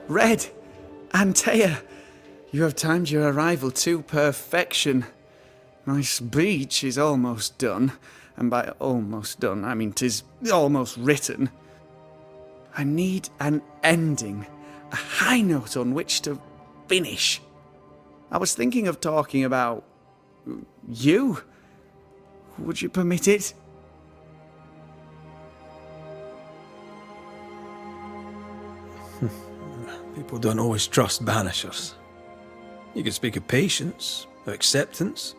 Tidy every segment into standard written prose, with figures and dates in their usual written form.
Red! Antea! You have timed your arrival to perfection. My speech is almost done, and by almost done, I mean 'tis almost written. I need an ending, a high note on which to finish. I was thinking of talking about you. Would you permit it? People don't always trust Banishers. You can speak of patience, of acceptance,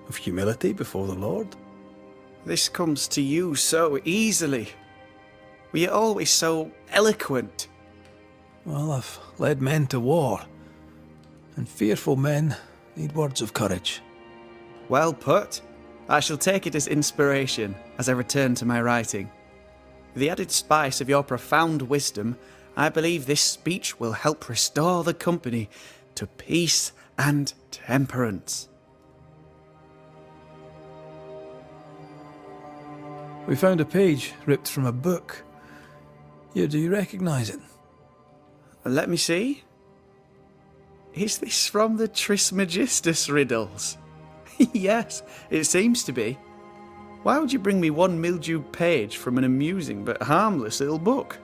of humility before the Lord. This comes to you so easily. Were you always so eloquent? Well, I've led men to war, and fearful men need words of courage. Well put. I shall take it as inspiration as I return to my writing. With the added spice of your profound wisdom, I believe this speech will help restore the company to peace and temperance. We found a page ripped from a book. Here, do you recognize it? Let me see. Is this from the Trismegistus riddles? Yes, it seems to be. Why would you bring me one mildewed page from an amusing but harmless little book?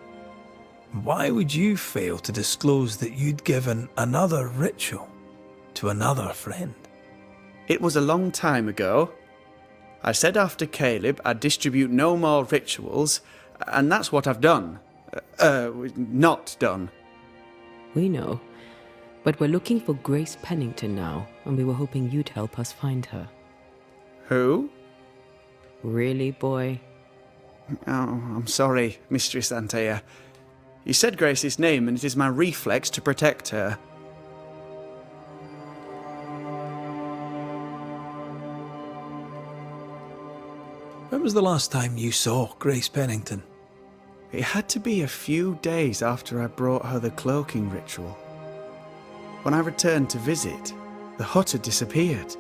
Why would you fail to disclose that you'd given another ritual to another friend? It was a long time ago. I said after Caleb I'd distribute no more rituals, and that's what I've done. Not done. We know. But we're looking for Grace Pennington now, and we were hoping you'd help us find her. Who? Really, boy? Oh, I'm sorry, Mistress Antea. You said Grace's name, and it is my reflex to protect her. When was the last time you saw Grace Pennington? It had to be a few days after I brought her the cloaking ritual. When I returned to visit, the hut had disappeared.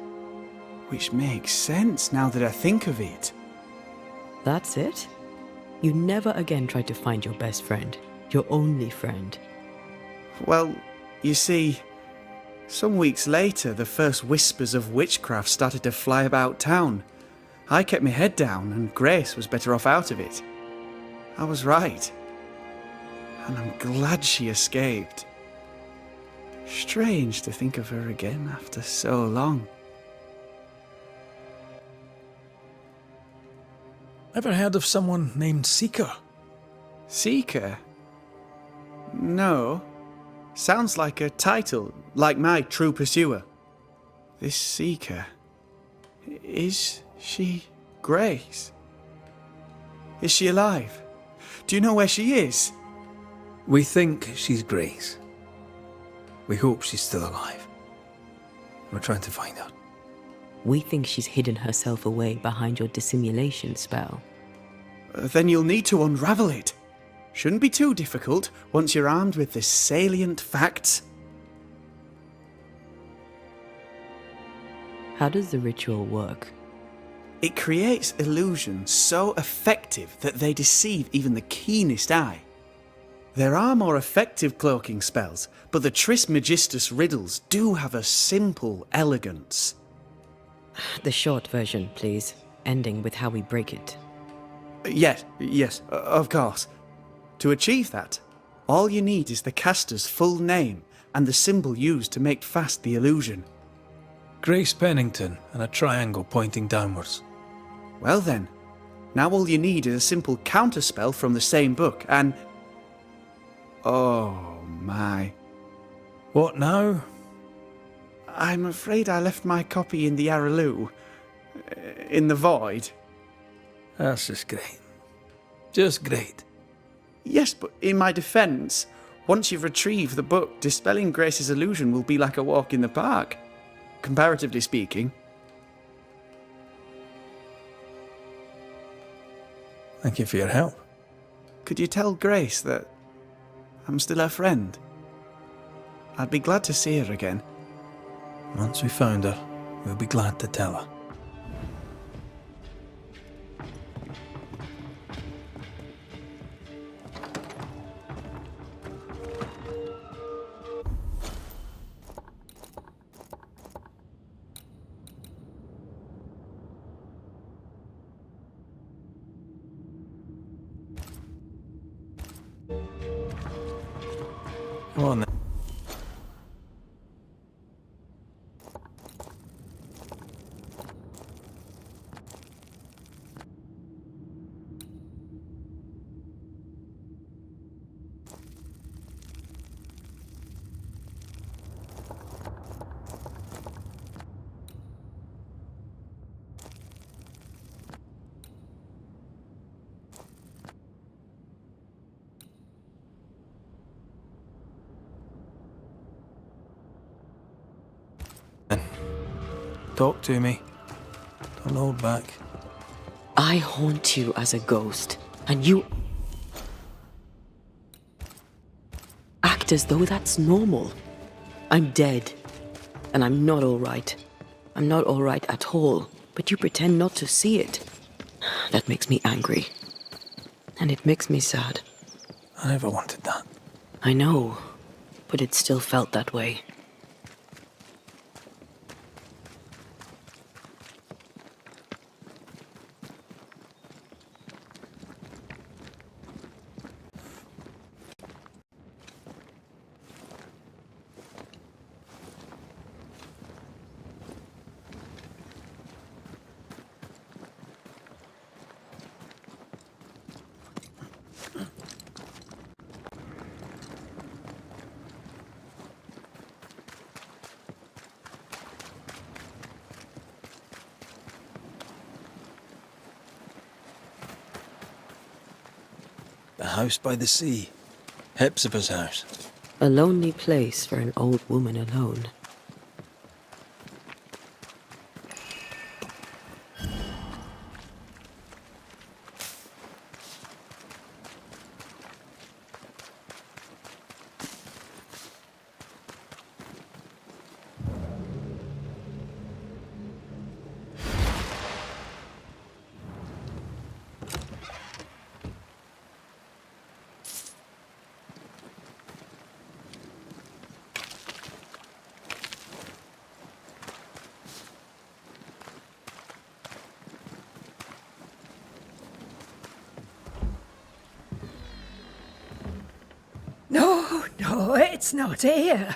Which makes sense now that I think of it. That's it? You never again tried to find your best friend, your only friend. Well, you see, some weeks later the first whispers of witchcraft started to fly about town. I kept my head down and Grace was better off out of it. I was right. And I'm glad she escaped. Strange to think of her again after so long. Ever heard of someone named Seeker? Seeker? No. Sounds like a title, like my True Pursuer. This Seeker. Is she Grace? Is she alive? Do you know where she is? We think she's Grace. We hope she's still alive. We're trying to find her. We think she's hidden herself away behind your dissimulation spell. Then you'll need to unravel it. Shouldn't be too difficult once you're armed with the salient facts. How does the ritual work? It creates illusions so effective that they deceive even the keenest eye. There are more effective cloaking spells, but the Trismegistus riddles do have a simple elegance. The short version, please, ending with how we break it. Yes, of course. To achieve that, all you need is the caster's full name and the symbol used to make fast the illusion. Grace Pennington and a triangle pointing downwards. Well then, now all you need is a simple counterspell from the same book and... Oh my. What now? I'm afraid I left my copy in the Araloo. In the void. That's just great. Just great. Yes, but in my defence, once you've retrieved the book, dispelling Grace's illusion will be like a walk in the park. Comparatively speaking. Thank you for your help. Could you tell Grace that I'm still her friend? I'd be glad to see her again. Once we found her, we'll be glad to tell her. Come on then. Talk to me. Don't hold back. I haunt you as a ghost, and you act as though that's normal. I'm dead, and I'm not all right. I'm not all right at all, but you pretend not to see it. That makes me angry. And it makes me sad. I never wanted that. I know, but it still felt that way. The house by the sea. Hepzibah's house. A lonely place for an old woman alone. No, it's not here.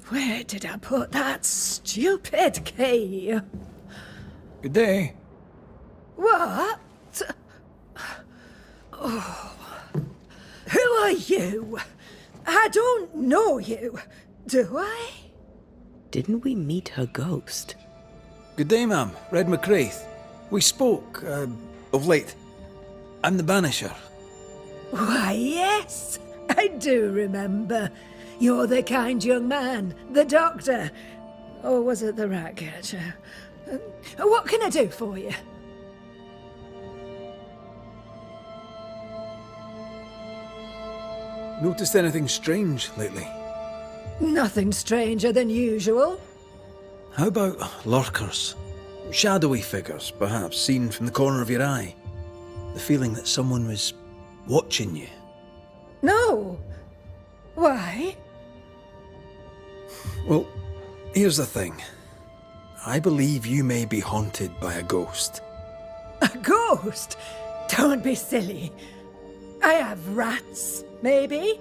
Where did I put that stupid key? Good day. What? Oh. Who are you? I don't know you, do I? Didn't we meet her ghost? Good day, ma'am. Red McCraith. We spoke, of late. I'm the Banisher. Why, yes, I do remember. You're the kind young man, the doctor. Or was it the rat catcher? What can I do for you? Noticed anything strange lately? Nothing stranger than usual. How about lurkers? Shadowy figures, perhaps, seen from the corner of your eye. The feeling that someone was watching you. No. Why? Well, here's the thing. I believe you may be haunted by a ghost. A ghost? Don't be silly. I have rats, maybe.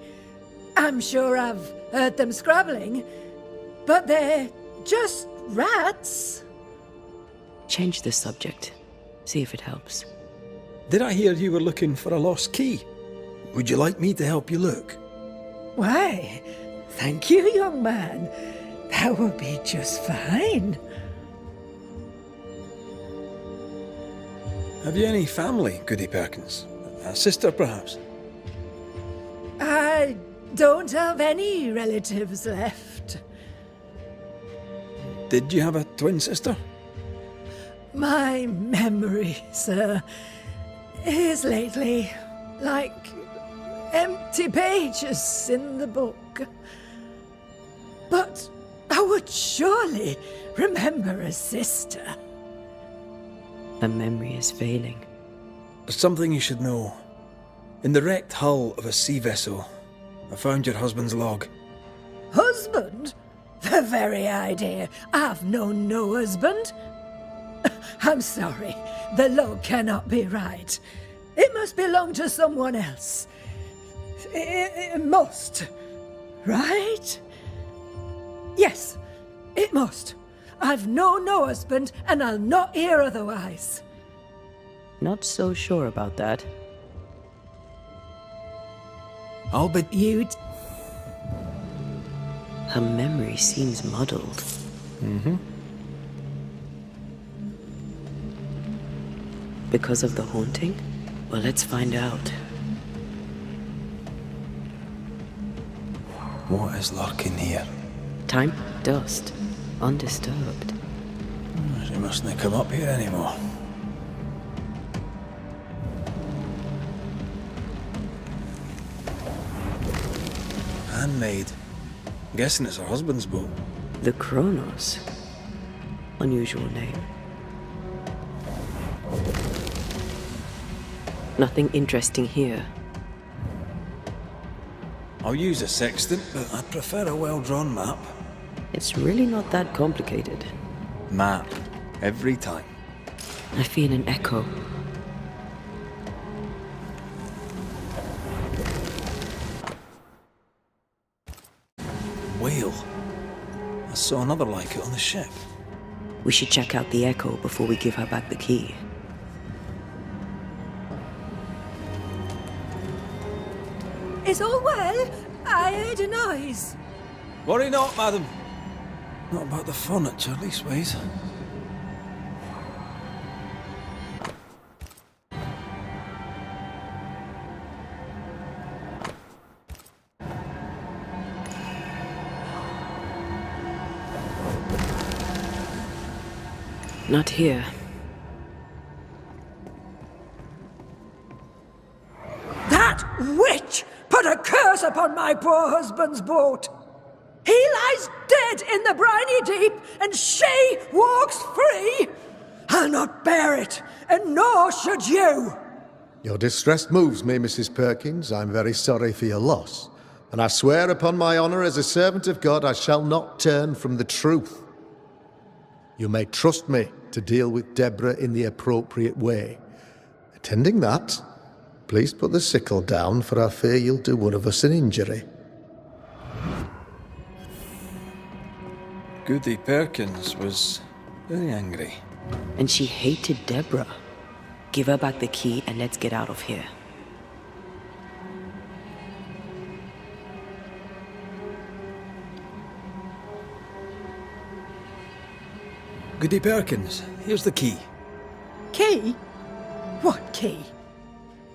I'm sure I've heard them scrabbling. But they're just rats. Change the subject. See if it helps. Did I hear you were looking for a lost key? Would you like me to help you look? Why, thank you, young man. That would be just fine. Have you any family, Goody Perkins? A sister, perhaps? I don't have any relatives left. Did you have a twin sister? My memory, sir, is lately like empty pages in the book. But I would surely remember a sister. Her memory is failing. There's something you should know. In the wrecked hull of a sea vessel, I found your husband's log. Husband? The very idea. I've known no husband. I'm sorry. The log cannot be right. It must belong to someone else. It must. Right? Yes, it must. I've known no husband, and I'll not hear otherwise. Not so sure about that. I'll be... You'd... Her memory seems muddled. Because of the haunting? Well, let's find out. What is lurking here? Time, dust, undisturbed. She mustn't come up here anymore. Handmaid. Guessing it's her husband's boat. The Kronos. Unusual name. Nothing interesting here. I'll use a sextant, but I'd prefer a well-drawn map. It's really not that complicated. Map. Every time. I feel an echo. Whale. I saw another like it on the ship. We should check out the echo before we give her back the key. Is all well? I heard a noise. Worry not, madam. Not about the furniture, leastways. Not here. That witch put a curse upon my poor husband's boat. He lies dead in the briny deep, and she walks free. I'll not bear it, and nor should you. Your distress moves me, Mrs. Perkins. I'm very sorry for your loss. And I swear upon my honour as a servant of God, I shall not turn from the truth. You may trust me to deal with Deborah in the appropriate way. Attending that, please put the sickle down, for I fear you'll do one of us an injury. Goody Perkins was very angry. And she hated Deborah. Give her back the key and let's get out of here. Goody Perkins, here's the key. Key? What key?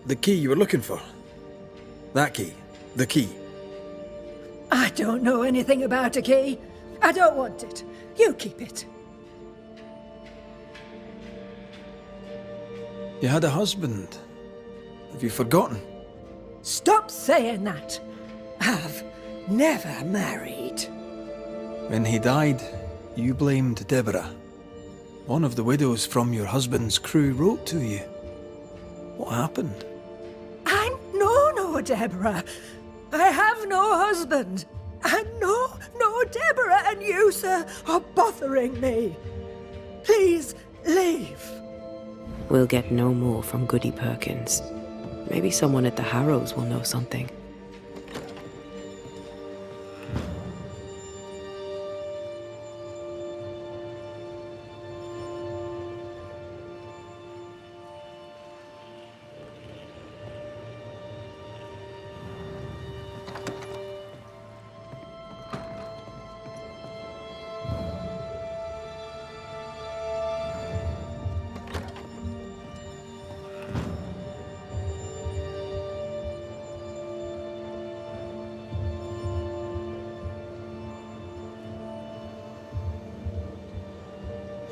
The key you were looking for. That key. The key. I don't know anything about a key. I don't want it. You keep it. You had a husband. Have you forgotten? Stop saying that. I've never married. When he died, you blamed Deborah. One of the widows from your husband's crew wrote to you. What happened? I'm no Deborah. I have no husband. I'm no Deborah, and you, sir, are bothering me. Please, leave. We'll get no more from Goody Perkins. Maybe someone at the Harrows will know something.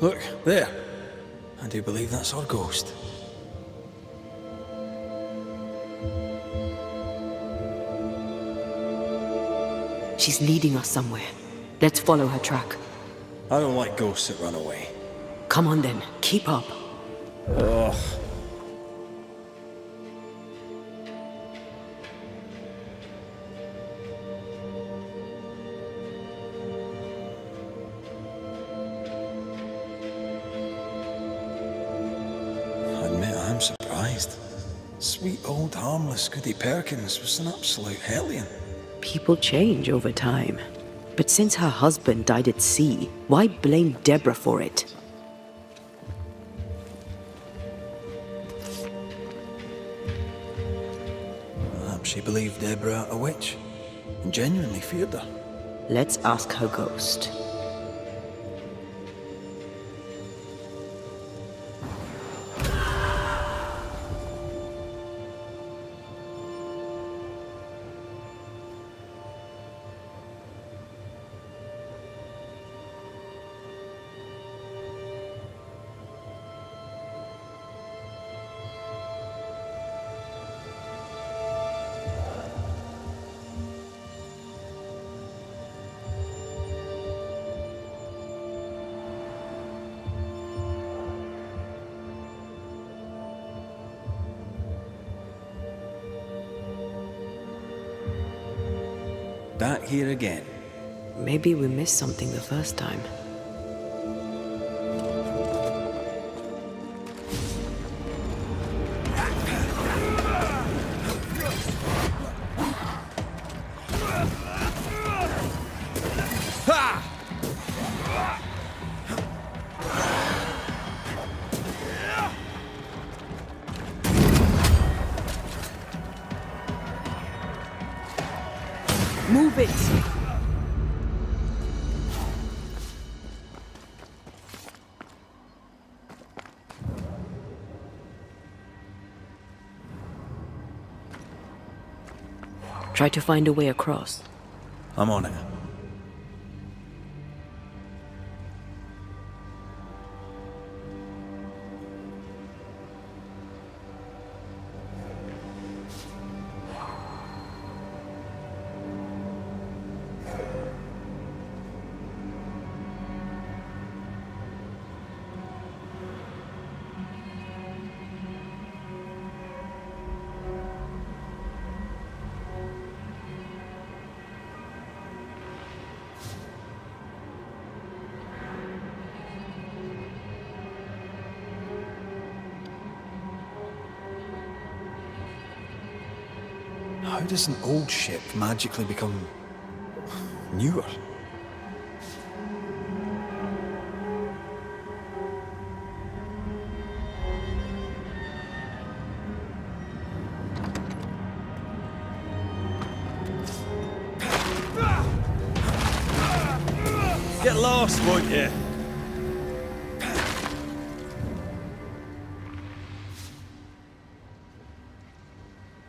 Look, there. I do believe that's our ghost. She's leading us somewhere. Let's follow her track. I don't like ghosts that run away. Come on then, keep up. Ugh. I admit I'm surprised. Sweet old harmless Goody Perkins was an absolute hellion. People change over time. But since her husband died at sea, why blame Deborah for it? Perhaps she believed Deborah a witch and genuinely feared her. Let's ask her ghost. Back here again. Maybe we missed something the first time. Move it! Try to find a way across. I'm on it. How does an old ship magically become newer? Get lost, won't you?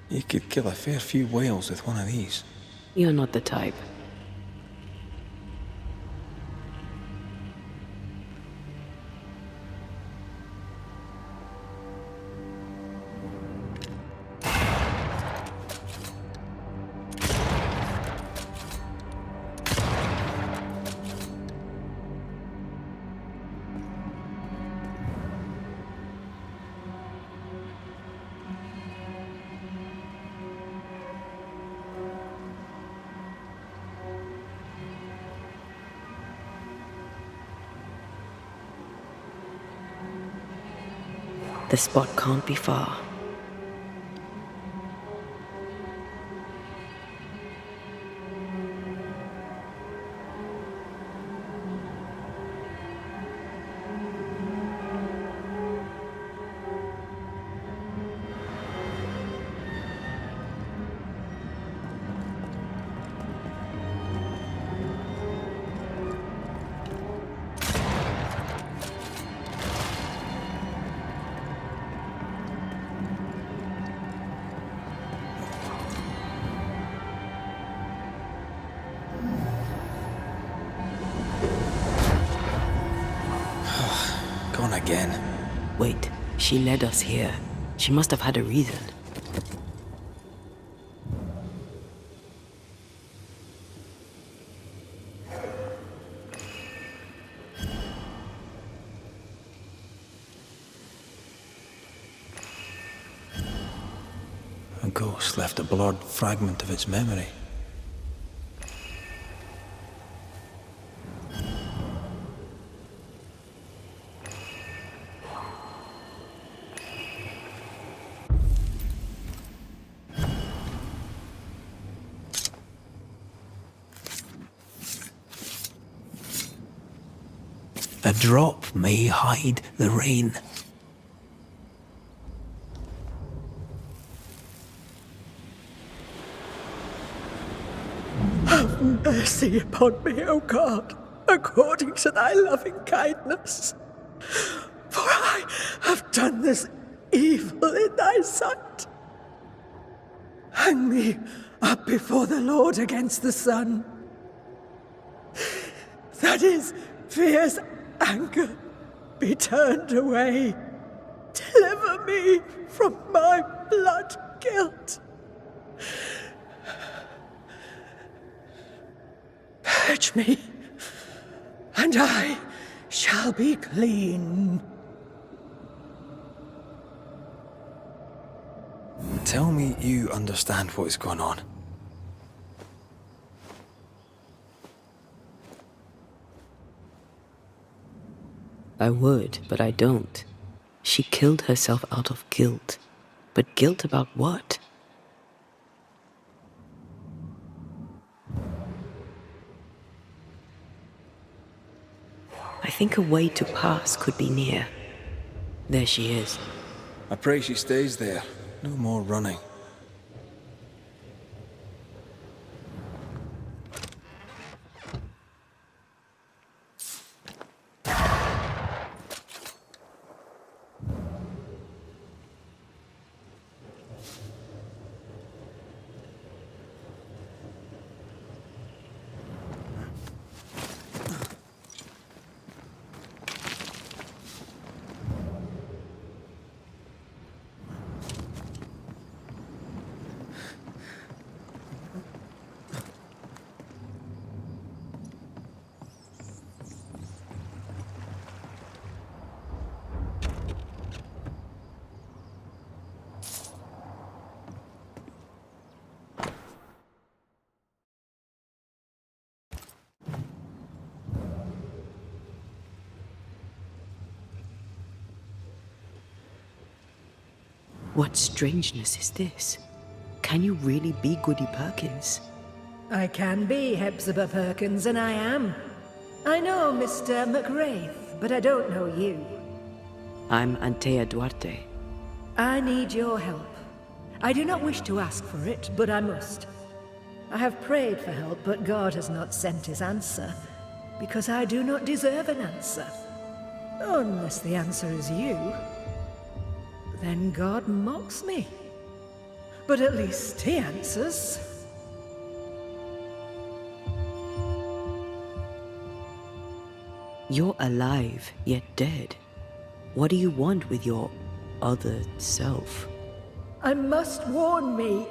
You could kill a fair few whales with one of these. You're not the type. The spot can't be far. Gone again. Wait, she led us here. She must have had a reason. A ghost left a blurred fragment of its memory. a drop may hide the rain. Have mercy upon me, O God, according to thy loving kindness. For I have done this evil in thy sight. Hang me up before the Lord against the sun, that his fierce anger be turned away. Deliver me from my blood guilt. Purge me, and I shall be clean. Tell me you understand what is going on. I would, but I don't. She killed herself out of guilt. But guilt about what? I think a way to pass could be near. There she is. I pray she stays there. No more running. What strangeness is this? Can you really be Goody Perkins? I can be Hefzibah Perkins, and I am. I know Mr. McWraith, but I don't know you. I'm Antea Duarte. I need your help. I do not wish to ask for it, but I must. I have prayed for help, but God has not sent his answer, because I do not deserve an answer. Unless the answer is you. Then God mocks me. But at least he answers. You're alive, yet dead. What do you want with your other self? I must warn me,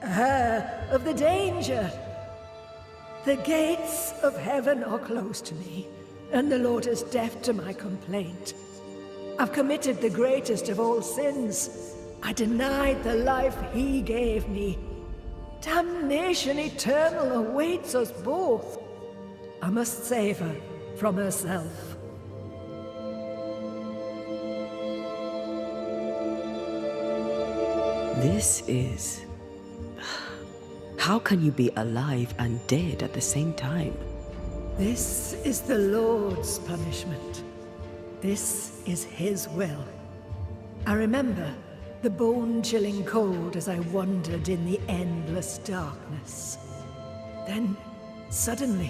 her, of the danger. The gates of heaven are closed to me, and the Lord is deaf to my complaint. I've committed the greatest of all sins. I denied the life he gave me. Damnation eternal awaits us both. I must save her from herself. This is... How can you be alive and dead at the same time? This is the Lord's punishment. This is his will. I remember the bone-chilling cold as I wandered in the endless darkness. Then, suddenly,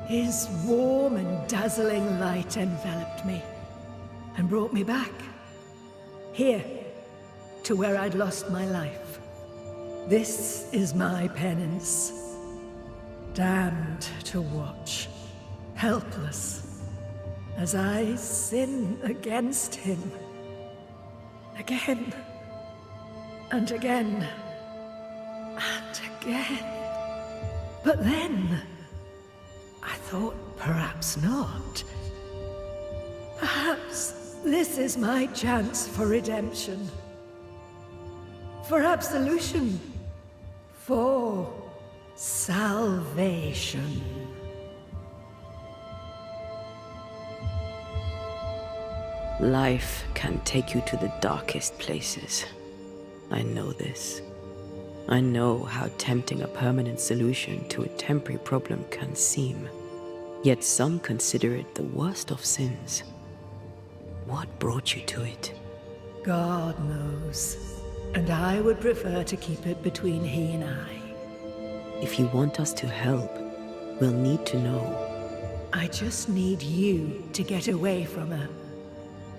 his warm and dazzling light enveloped me and brought me back. Here, to where I'd lost my life. This is my penance. Damned to watch, helpless, as I sin against him. Again, and again, and again. But then, I thought perhaps not. Perhaps this is my chance for redemption. For absolution. For salvation. Life can take you to the darkest places. I know this. I know how tempting a permanent solution to a temporary problem can seem. Yet some consider it the worst of sins. What brought you to it? God knows. And I would prefer to keep it between he and I. If you want us to help, we'll need to know. I just need you to get away from her.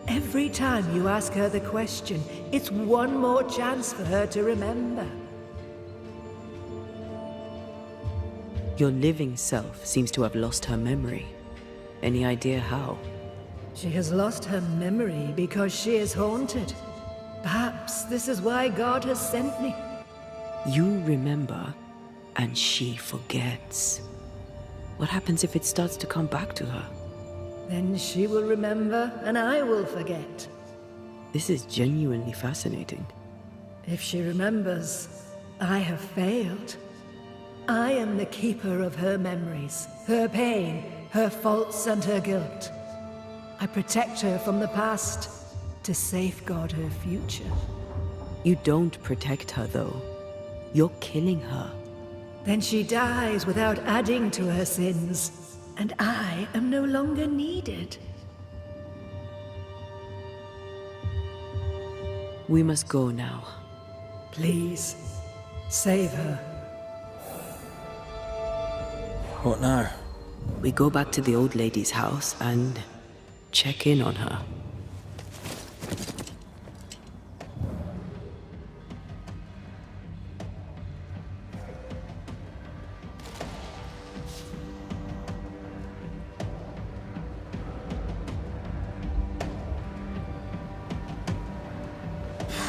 Every time you ask her the question, it's one more chance for her to remember. Your living self seems to have lost her memory. Any idea how? She has lost her memory because she is haunted. Perhaps this is why God has sent me. You remember, and she forgets. What happens if it starts to come back to her? Then she will remember, and I will forget. This is genuinely fascinating. If she remembers, I have failed. I am the keeper of her memories, her pain, her faults and her guilt. I protect her from the past to safeguard her future. You don't protect her, though. You're killing her. Then she dies without adding to her sins, and I am no longer needed. We must go now. Please, save her. What now? We go back to the old lady's house and check in on her.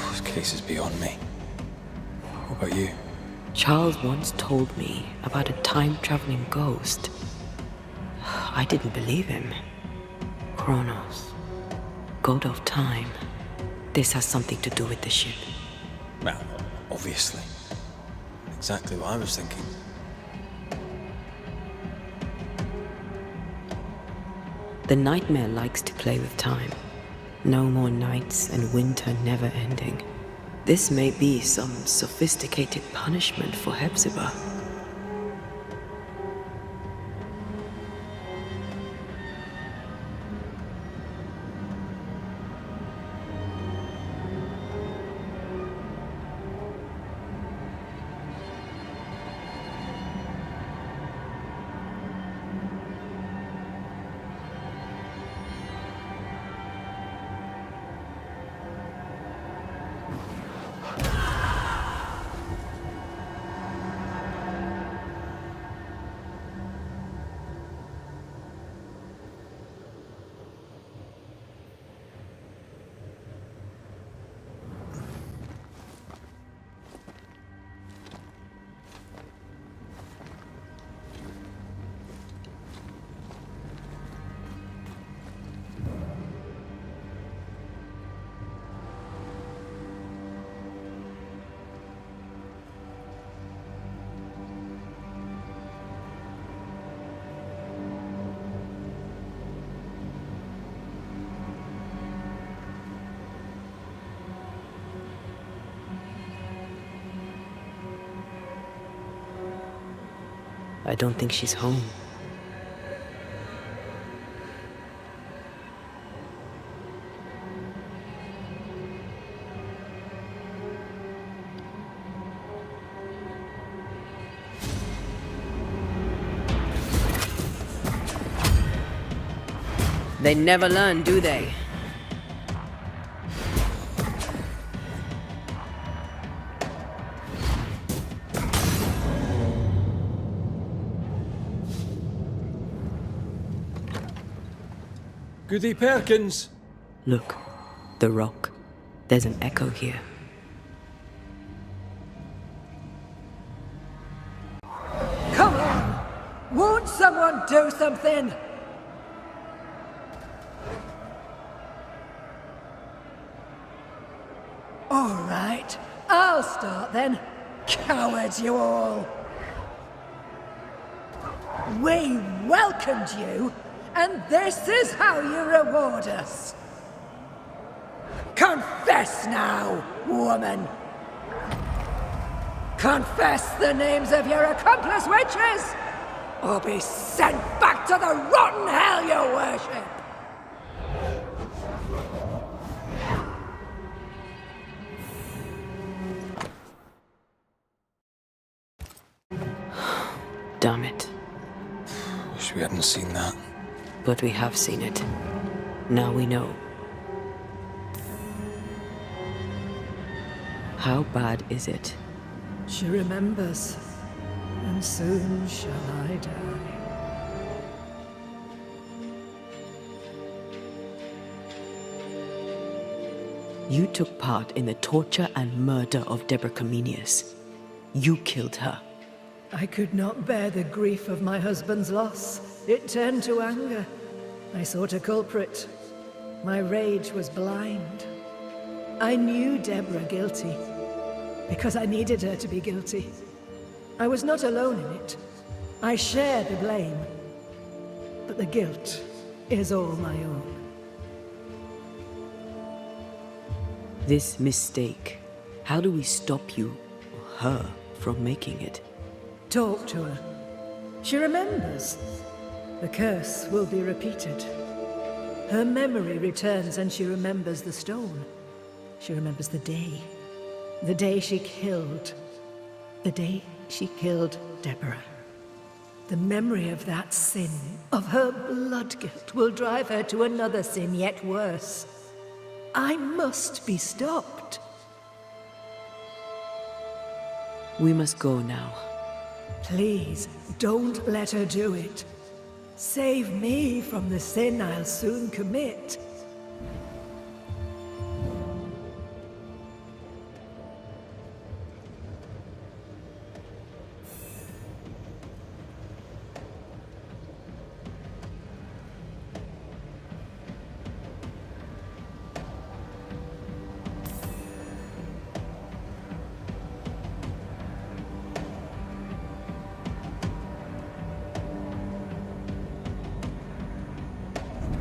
This case is beyond me. What about you? Charles once told me about a time-traveling ghost. I didn't believe him. Kronos, god of time. This has something to do with the ship. Well, obviously. Exactly what I was thinking. The nightmare likes to play with time. No more nights and winter never ending. This may be some sophisticated punishment for Hepzibah. I don't think she's home. They never learn, do they? Goody Perkins! Look, the rock. There's an echo here. Come on! Won't someone do something? All right, I'll start then. Cowards, you all! We welcomed you, and this is how you reward us. Confess now, woman! Confess the names of your accomplice witches, or be sent back to the rotten hell you worship! Damn it. Wish we hadn't seen that. But we have seen it. Now we know. How bad is it? She remembers, and soon shall I die. You took part in the torture and murder of Deborah Comenius. You killed her. I could not bear the grief of my husband's loss. It turned to anger. I sought a culprit. My rage was blind. I knew Deborah guilty, because I needed her to be guilty. I was not alone in it. I share the blame. But the guilt is all my own. This mistake, how do we stop you, or her, from making it? Talk to her. She remembers. The curse will be repeated. Her memory returns and she remembers the stone. She remembers the day. The day she killed. The day she killed Deborah. The memory of that sin, of her blood guilt, will drive her to another sin yet worse. I must be stopped. We must go now. Please, don't let her do it. Save me from the sin I'll soon commit.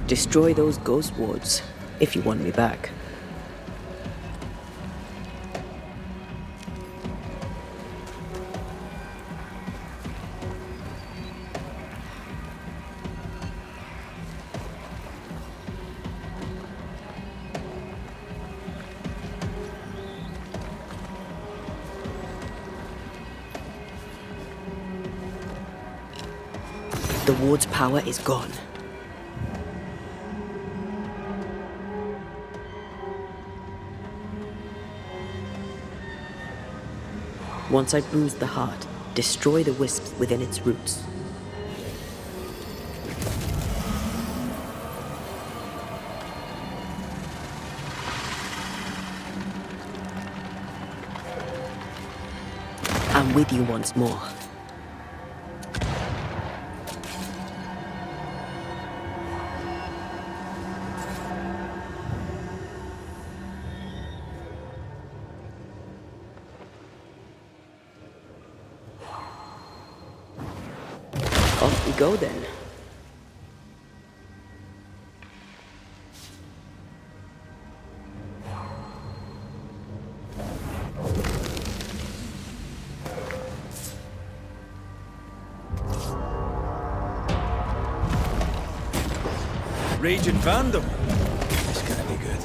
Destroy those ghost wards, if you want me back. The ward's power is gone. Once I bruise the heart, destroy the wisps within its roots. I'm with you once more. Off we go then. Raging Vandal. It's gonna be good.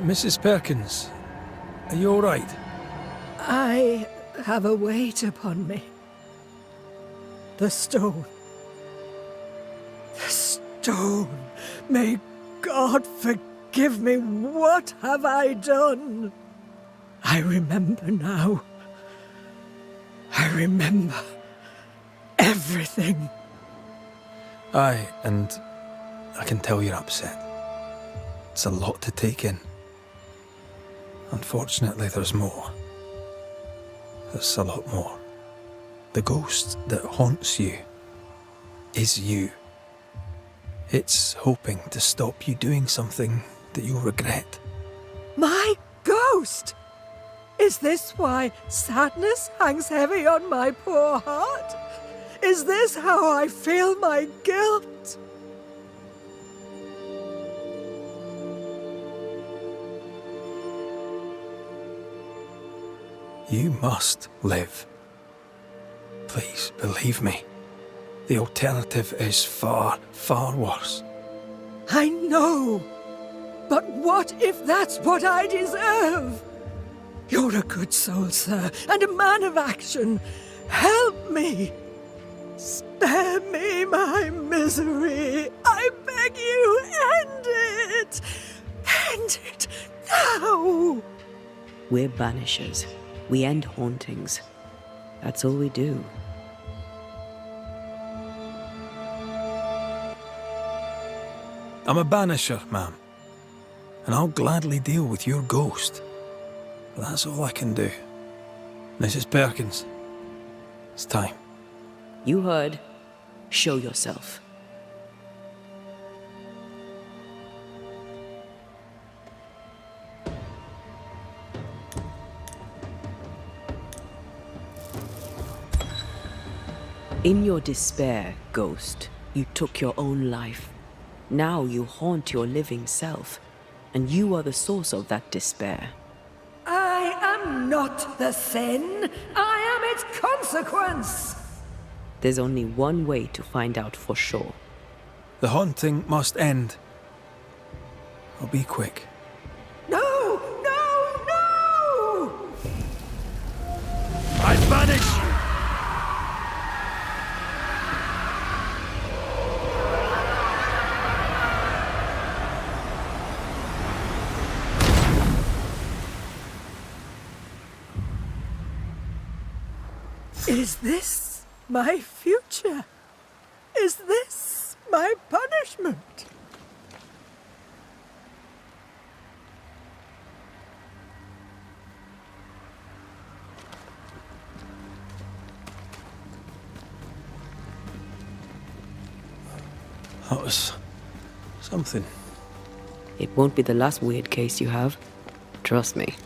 Mrs. Perkins, are you all right? I have a weight upon me. The stone. The stone. May God forgive me. What have I done? I remember now. I remember everything. Aye, and I can tell you're upset. It's a lot to take in. Unfortunately, there's more. There's a lot more. The ghost that haunts you is you. It's hoping to stop you doing something that you'll regret. My ghost! Is this why sadness hangs heavy on my poor heart? Is this how I feel my guilt? You must live. Please, believe me. The alternative is far, far worse. I know. But what if that's what I deserve? You're a good soul, sir, and a man of action. Help me. Spare me my misery. I beg you, end it. End it now. We're banishers. We end hauntings. That's all we do. I'm a banisher, ma'am, and I'll gladly deal with your ghost. But that's all I can do. Mrs. Perkins, it's time. You heard. Show yourself. In your despair, ghost, you took your own life. Now you haunt your living self, and you are the source of that despair. I am not the sin. I am its consequence. There's only one way to find out for sure. The haunting must end. I'll be quick. No, no, no! I banish you! Is this my future? Is this my punishment? That was something. It won't be the last weird case you have. Trust me.